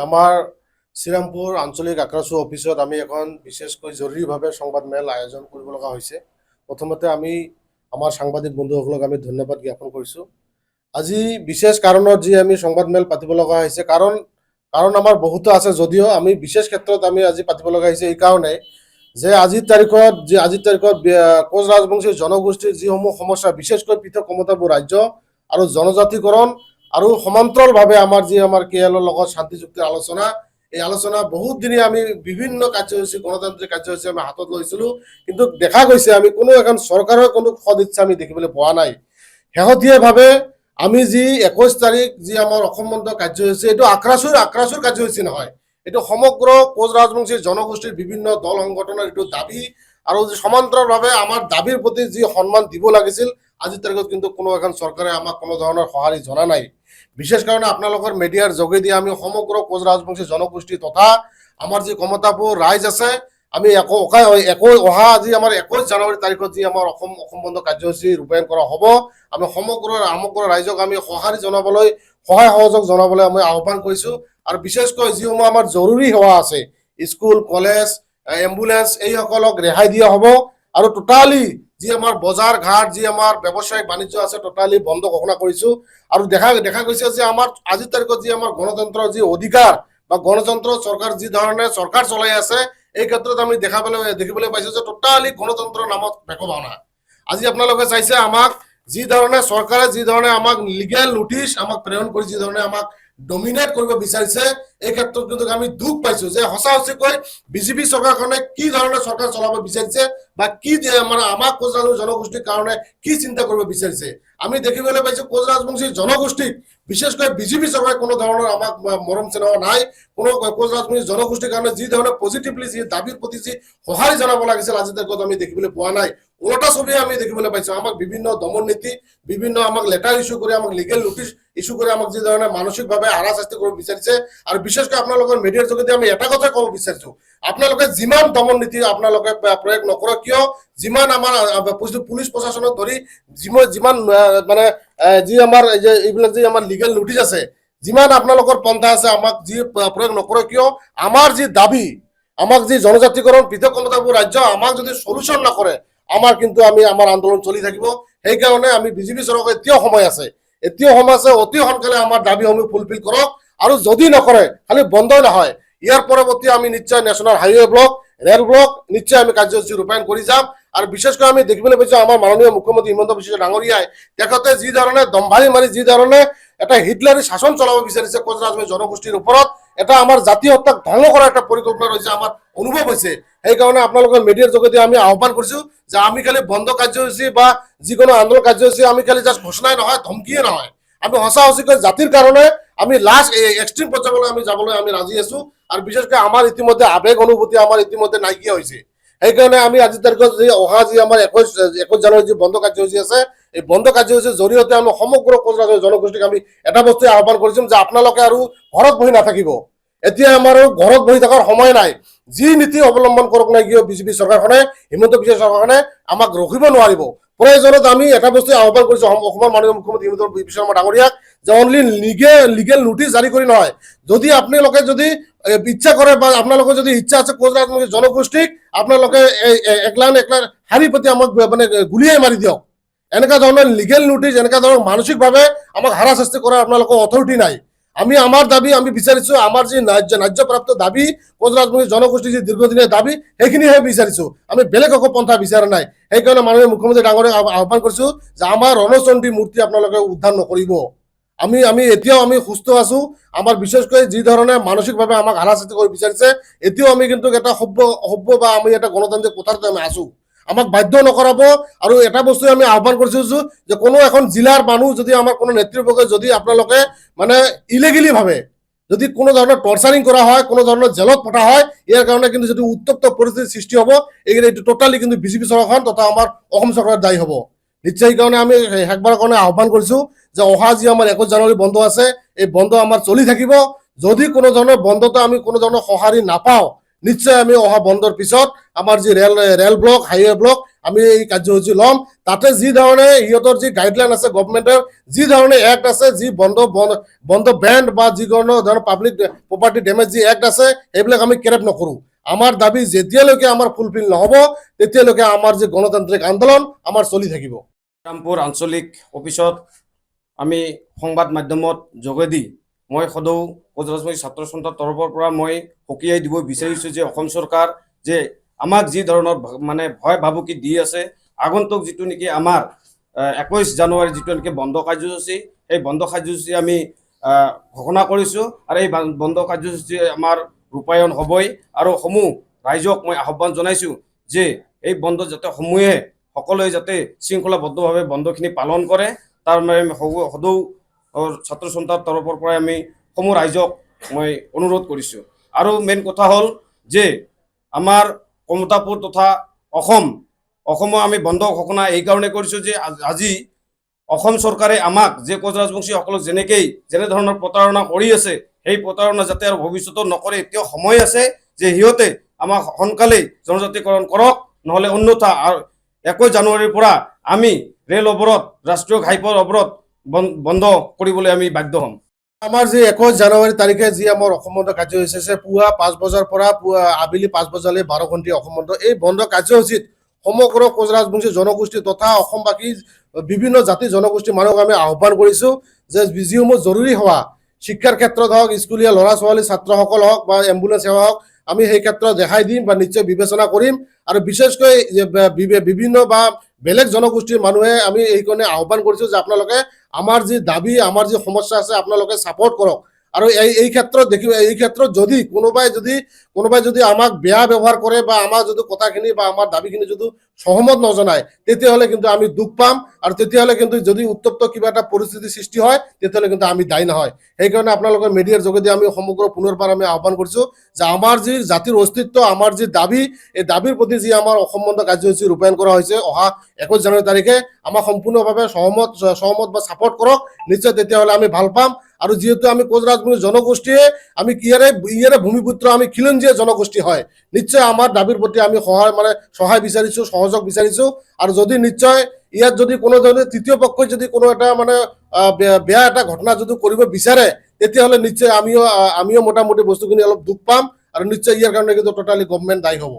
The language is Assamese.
আমাৰ শ্ৰীৰামপুৰ আঞ্চলিক আক্ৰাছু অফিচত আমি এখন বিশেষকৈ জৰুৰীভাৱে সংবাদ মেল আয়োজন কৰিব লগা হৈছে। প্ৰথমতে আমি আমাৰ সাংবাদিক বন্ধুসকলক আমি ধন্যবাদ জ্ঞাপন কৰিছোঁ। আজি বিশেষ কাৰণত যি আমি সংবাদ মেল পাতিব লগা হৈছে, কাৰণ আমাৰ বহুতো আছে, যদিও আমি বিশেষ ক্ষেত্ৰত আমি আজি পাতিব লগা হৈছে এইকাৰণে যে আজিৰ তাৰিখত কোচ ৰাজবংশী জনগোষ্ঠীৰ যিসমূহ সমস্যা, বিশেষকৈ পৃথক ক্ষমতাবোৰ ৰাজ্য আৰু জনজাতিকৰণ আৰু সমান্তৰালভাৱে আমাৰ কেএলৰ লগত শান্তি চুক্তিৰ আলোচনা, এই আলোচনা বহুত দিনে আমি বিভিন্ন কাৰ্যসূচী, গণতান্ত্ৰিক কাৰ্যসূচী আমি হাতত লৈছিলোঁ, কিন্তু দেখা গৈছে আমি কোনো এখন চৰকাৰৰ কোনো সদিচ্ছা আমি দেখিবলৈ পোৱা নাই। শেহতীয়াভাৱে আমি যি 21 তাৰিখ যি আমাৰ অসম বন্ধ কাৰ্যসূচী, এইটো আক্ৰাছুৰ কাৰ্যসূচী নহয়, এইটো সমগ্ৰ কোচ ৰাজবংশী জনগোষ্ঠীৰ বিভিন্ন দল সংগঠনৰ এইটো দাবী, আৰু সমান্তৰালভাৱে আমাৰ দাবীৰ প্ৰতি যি সন্মান দিব লাগিছিল, আজিৰ তাৰিখত কিন্তু কোনো এখন চৰকাৰে আমাক কোনো ধৰণৰ সঁহাৰি জনা নাই। বিশেষ কাৰণে আপোনালোকৰ মিডিয়াৰ যোগেদি আমি সমগ্ৰ কোচ ৰাজবংশী জনগোষ্ঠী তথা আমাৰ যি ক্ষমতাবোৰ ৰাইজ আছে, আমি অহা আজি আমাৰ 21 জানুৱাৰী তাৰিখত যি আমাৰ অসম বন্ধ কাৰ্যসূচী ৰূপায়ণ কৰা হ'ব, আমি সমগ্ৰ ৰাইজক আমি সঁহাৰি জনাবলৈ, সহায় সহযোগ জনাবলৈ আমি আহ্বান কৰিছোঁ। আৰু বিশেষকৈ যিসমূহ আমাৰ জৰুৰী সেৱা আছে, স্কুল, কলেজ, এম্বুলেন্স, এইসকলক ৰেহাই দিয়া হ'ব। আৰু টোটালি যি আমাৰ বজাৰ ঘাট, যি আমাৰ ব্যৱসায়িক বাণিজ্য আছে, টোটালি বন্ধ ঘোষণা কৰিছোঁ। আৰু দেখা গৈছে যে আমাৰ আজিৰ তাৰিখত যি আমাৰ গণতন্ত্ৰৰ যি অধিকাৰ বা গণতন্ত্ৰ চৰকাৰ যি ধৰণে চৰকাৰ চলাই আছে, এই ক্ষেত্ৰত আমি দেখিবলৈ পাইছোঁ যে টোটালি গণতন্ত্ৰৰ নামত ভেকু ভাওনা। আজি আপোনালোকে চাইছে আমাক যি ধৰণে চৰকাৰে যি ধৰণে আমাক লিগেল নোটিছ আমাক প্ৰেৰণ কৰি যি ধৰণে আমাক ডমিনেট কৰিব বিচাৰিছে, এই ক্ষেত্ৰত কিন্তু আমি দুখ পাইছোঁ যে সঁচাকৈ বিজেপি চৰকাৰখনে কি ধৰণে চৰকাৰ চলাব বিচাৰিছে বা কি মানে আমাক কোচ ৰাজবংশী জনগোষ্ঠীৰ কাৰণে কি চিন্তা কৰিব বিচাৰিছে। আমি দেখিবলৈ পাইছোঁ কোচ ৰাজবংশী জনগোষ্ঠীক, বিশেষকৈ বিজেপি চৰকাৰে কোনো ধৰণৰ আমাক মৰম চেনেহ নাই। কোনো কোচ ৰাজবংশী জনগোষ্ঠীৰ কাৰণে যি ধৰণে পজিটিভলি যি দাবীৰ প্ৰতি যি সঁহাৰি জনাব লাগিছিল, আজিৰ তাৰিখত আমি দেখিবলৈ পোৱা নাই। ওলোটা ছবি আমি দেখিবলৈ পাইছোঁ, আমাক বিভিন্ন দমন নীতি, বিভিন্ন আমাক লেটাৰ ইস্যু কৰি, আমাক লিগেল নোটিছ ইস্যু কৰি আমাক যি ধৰণে মানসিকভাৱে হাৰাশাস্তি কৰিব বিচাৰিছে। আৰু বিশেষকৈ আপোনালোকৰ মিডিয়াৰ যোগেদি আমি এটা কথাই ক'ব বিচাৰিছোঁ, আপোনালোকে যিমান দমন নীতি আপোনালোকে প্ৰয়োগ নকৰক কিয়, যিমান আমাৰ পুলিচ প্ৰশাসনক ধৰি যিমান মানে যি আমাৰ এইবিলাক যি আমাৰ লিগেল নোটিছ আছে, যিমান আপোনালোকৰ পন্থা আছে, আমাক যি প্ৰয়োগ নকৰক কিয়, আমাৰ যি দাবী, আমাক যি জনজাতিকৰণ, পৃথক ক্ষমতাবোৰ ৰাজ্য আমাক যদি সলিউশ্যন নকৰে, কিন্তু আমাৰ আন্দোলন চলি থাকিব। সেইকাৰণে আমি বিজেপি চৰকাৰৰ এতিয়াও সময় আছে, অতি সোনকালে আমাৰ দাবীসমূহ ফুলফিল কৰক। আৰু যদি নকৰে, খালি বন্ধই নহয়, ইয়াৰ পৰৱৰ্তী আমি নিশ্চয় national highway block, rail block নিশ্চয় আমি কাৰ্যসূচী ৰূপায়ণ কৰি যাম। আৰু বিশেষকৈ আমি দেখিবলৈ পাইছোঁ আমাৰ মাননীয় মুখ্যমন্ত্ৰী হিমন্ত বিশ্ব ডাঙৰীয়াই তেখেতে যি ধৰণে দম্ভালি মাৰি যি ধৰণে এটা হিটলাৰী শাসন চলাব বিচাৰিছে কোচ ৰাজবংশী জনগোষ্ঠীৰ ওপৰত, এটা আমাৰ জাতীয় হত্যাক ধ্বংস কৰাৰ এটা পৰিকল্পনা ৰৈছে, আমাৰ অনুভৱ হৈছে। সেইকাৰণে আপোনালোকৰ মিডিয়াৰ যোগেদি আমি আহ্বান কৰিছোঁ যে আমি খালি বন্ধ কাৰ্যসূচী বা যিকোনো আন্দোলন কাৰ্যসূচী আমি খালি জাষ্ট ঘোষণাই নহয়, ধমকিয়ে নহয়, আমি সঁচাকৈ জাতিৰ কাৰণে আমি লাষ্ট এক্সট্ৰিম পৰ্যায়লৈ আমি যাবলৈ আমি ৰাজি আছোঁ। আৰু বিশেষকৈ আমাৰ ইতিমধ্যে আৱেগ অনুভূতি আমাৰ ইতিমধ্যে নাইকিয়া হৈছে। সেইকাৰণে আমি আজিৰ তাৰিখত অহা যি আমাৰ 21 জানুৱাৰী যি বন্ধ কাৰ্যসূচী আছে, এই বন্ধ কাৰ্যসূচীৰ জৰিয়তে আমি সমগ্ৰ কোচ ৰাজবংশী জনগোষ্ঠীক আমি এটা বস্তুৱে আহ্বান কৰিছোঁ যে আপোনালোকে আৰু ঘৰত বহি নাথাকিব। এতিয়া আমাৰ ঘৰত বহি থকাৰ সময় নাই। যি নীতি অৱলম্বন কৰক নাই কিয় বিজেপি চৰকাৰখনে, হিমন্ত বিশ্ব চৰকাৰখনে আমাক ৰখিব নোৱাৰিব। প্ৰয়োজনত আমি এটা বস্তুৱে আহ্বান কৰিছোঁ অসমৰ মাননীয় মুখ্যমন্ত্ৰী হিমন্ত বিশ্ব শৰ্মা ডাঙৰীয়াক, যে অনলি লিগেল নোটিছ জাৰি কৰি নহয়, যদি আপোনালোকে যদি ইচ্ছা কৰে বা আপোনালোকৰ যদি ইচ্ছা আছে কোচ ৰাজবংশী জনগোষ্ঠীক আপোনালোকে একলাইন শাৰী পাতি আমাক মানে গুলিয়াই মাৰি দিয়ক। এনেকুৱা ধৰণৰ লিগেল নোটিছ, এনেকুৱা ধৰণৰ মানসিকভাৱে আমাক হাৰাশাস্তি কৰাৰ আপোনালোকৰ অথৰিটি নাই। আমি আমাৰ দাবী আমি বিচাৰিছোঁ, আমাৰ যি ন্যায্যপ্ৰাপ্ত দাবী, কোচ ৰাজবংশী জনগোষ্ঠীৰ যি দীৰ্ঘদিনীয়া দাবী, সেইখিনিহে বিচাৰিছোঁ, আমি বেলেগ একো পন্থা বিচৰা নাই। সেইকাৰণে মাননীয় মুখ্যমন্ত্ৰী ডাঙৰীয়াক আহ্বান কৰিছোঁ যে আমাৰ ৰণচণ্ডী মূৰ্তি আপোনালোকে উদ্ধাৰ নকৰিব। আমি এতিয়াও আমি সুস্থ আছোঁ। আমাৰ বিশেষকৈ যি ধৰণে মানসিকভাৱে আমাক হাৰাশাস্তি কৰিব বিচাৰিছে, এতিয়াও আমি কিন্তু এটা সভ্য বা আমি এটা গণতান্ত্ৰিক কোঠাতে আমি আছোঁ, আমাক বাধ্য নকৰাব। আৰু এটা বস্তু আমি আহ্বান কৰিছোঁ যে কোনো এখন জিলাৰ মানুহ যদি আমাৰ কোনো নেতৃবৰ্গই যদি আপোনালোকে মানে ইলিগেলি ভাৱে যদি কোনো ধৰণৰ টৰ্চাৰিং কৰা হয়, কোনো ধৰণৰ জেলত পঠা হয়, ইয়াৰ কাৰণে কিন্তু যদি উত্তপ্ত পৰিস্থিতিৰ সৃষ্টি হ'ব, এইটো টোটালি কিন্তু বিজেপি চৰকাৰখন তথা আমাৰ অসম চৰকাৰ দায়ী হ'ব নিশ্চয়। সেইকাৰণে আমি শেষবাৰৰ কাৰণে আহ্বান কৰিছোঁ যে অহা যি আমাৰ 21 জানুৱাৰী বন্ধ আছে, এই বন্ধ আমাৰ চলি থাকিব। যদি কোনো ধৰণৰ বন্ধতে আমি কোনো ধৰণৰ সঁহাৰি নাপাওঁ, নিশ্চয় আমি অহা বন্ধৰ পিছত আমাৰ যি ৰেল ব্লক, হাইৱে ব্লক আমি এই কাৰ্যসূচী ল'ম। তাতে যি ধৰণে সিহঁতৰ যি গাইডলাইন আছে, গভৰ্ণমেণ্টৰ যি ধৰণে এক্ট আছে, যি বন্ধ বেণ্ড বা যিকোনো ধৰণৰ পাব্লিক প্ৰপাৰ্টি ডেমেজ যি এক্ট আছে, সেইবিলাক আমি কেৰেপ নকৰোঁ। আমাৰ দাবী যেতিয়ালৈকে আমাৰ ফুলফিল নহ'ব তেতিয়ালৈকে আমাৰ যি গণতান্ত্ৰিক আন্দোলন আমাৰ চলি থাকিব। শ্ৰীৰামপুৰ আঞ্চলিক অফিচত আমি সংবাদ মাধ্যমত যোগেদি মই সদৌ কোচৰাজবংশী ছাত্ৰ সন্থাৰ তৰফৰ পৰা মই সকীয়াই দিব বিচাৰিছোঁ যে অসম চৰকাৰ যে আমাক যি ধৰণৰ মানে ভয় ভাবুকি দি আছে, আগন্তুক যিটো নেকি আমাৰ 21 জানুৱাৰী যিটো নেকি বন্ধ কাৰ্যসূচী, সেই বন্ধ কাৰ্যসূচী আমি ঘোষণা কৰিছোঁ আৰু এই বন্ধ কাৰ্যসূচী আমাৰ ৰূপায়ণ হ'বই। আৰু সমূহ ৰাইজক মই আহ্বান জনাইছোঁ যে এই বন্ধ যাতে সমূহে সকলোৱে যাতে শৃংখলাবদ্ধভাৱে বন্ধখিনি পালন কৰে, তাৰ মানে সদৌ ছাত্ৰ সন্থাৰ তৰফৰ পৰাই আমি সমূহ ৰাইজক মই অনুৰোধ কৰিছোঁ। আৰু মেইন কথা হ'ল যে আমাৰ কমতাপুৰ তথা অসমো আমি বন্ধ ঘোষণা এইকাৰণে কৰিছোঁ যে আজি অসম চৰকাৰে আমাক যে কোচৰাজবংশীসকলক যেনে ধৰণৰ প্ৰতাৰণা কৰি আছে, সেই প্ৰতাৰণা যাতে আৰু ভৱিষ্যতত নকৰে এতিয়াও সময় আছে যে সিহঁতে আমাক সোনকালেই জনজাতিকৰণ কৰক, নহ'লে অন্যথা 21 জানুৱাৰীৰ পৰা আমি ৰেল অৱৰোধ, ৰাষ্ট্ৰীয় ঘাইপথ অৱৰোধ বন্ধ কৰিবলৈ আমি বাধ্য হ'ম। আমাৰ যি 21 জানুৱাৰী তাৰিখে যি আমাৰ অসম বন্ধ কাৰ্যসূচী আছে, পুৱা 5 বজাৰ পৰা আবেলি 5 বজালৈ 12 ঘণ্টীয়া অসম বন্ধ। এই বন্ধ কাৰ্যসূচীত সমগ্ৰ কোচৰাজবংশী জনগোষ্ঠী তথা অসমবাসী বিভিন্ন জাতি জনগোষ্ঠীৰ মানুহক আমি আহ্বান কৰিছোঁ যে যিসমূহ জৰুৰী সেৱা শিক্ষাৰ ক্ষেত্ৰত হওক, স্কুলীয়া ল'ৰা ছোৱালী ছাত্ৰসকল হওক বা এম্বুলেন্স সেৱা হওক, আমি সেই ক্ষেত্ৰত দেখাই দিম বা নিশ্চয় বিবেচনা কৰিম। আৰু বিশেষকৈ বিভিন্ন বা বেলেগ জনগোষ্ঠীৰ মানুহে আমি এইকাৰণে আহ্বান কৰিছোঁ যে আপোনালোকে আমাৰ যি দাবী, আমাৰ যি সমস্যা আছে আপোনালোকে ছাপোৰ্ট কৰক। আৰু এই ক্ষেত্ৰত দেখিব, এই ক্ষেত্ৰত যদি কোনোবাই যদি আমাক বেয়া ব্যৱহাৰ কৰে বা আমাৰ যদি কথাখিনি বা আমাৰ দাবীখিনি যদি সহমত নজনায়, তেতিয়াহ'লে কিন্তু আমি দুখ পাম। আৰু তেতিয়াহ'লে কিন্তু যদি উত্তপ্ত কিবা এটা পৰিস্থিতিৰ সৃষ্টি হয় তেতিয়াহ'লে কিন্তু আমি দায়ী নহয়। সেইকাৰণে আপোনালোকৰ মিডিয়াৰ যোগেদি আমি সমগ্ৰ পুনৰবাৰ আমি আহ্বান কৰিছোঁ যে আমাৰ যি জাতিৰ অস্তিত্ব, আমাৰ যি দাবী, এই দাবীৰ প্ৰতি যি আমাৰ অসম বন্ধ কাৰ্যসূচী ৰূপায়ণ কৰা হৈছে অহা 21 জানুৱাৰী তাৰিখে, আমাক সম্পূৰ্ণভাৱে সহমত বা ছাপোৰ্ট কৰক। নিশ্চয় তেতিয়াহ'লে আমি ভাল পাম। আৰু যিহেতু আমি কোচৰাজবংশী জনগোষ্ঠীয়ে আমি ইয়াৰে ভূমিপুত্ৰ, আমি খিলঞ্জীয়া জনগোষ্ঠী হয়, নিশ্চয় আমাৰ দাবীৰ প্ৰতি আমি সহায় বিচাৰিছোঁ, সহযোগ বিচাৰিছোঁ। আৰু যদি নিশ্চয় ইয়াত যদি কোনো ধৰণৰ তৃতীয় পক্ষই যদি কোনো এটা বেয়া এটা ঘটনা যদি কৰিব বিচাৰে, তেতিয়াহ'লে নিশ্চয় আমিও মোটামুটি বস্তুখিনি অলপ দুখ পাম। আৰু নিশ্চয় ইয়াৰ কাৰণে কিন্তু টোটালি গভৰ্ণমেণ্ট দায়ী হ'ব।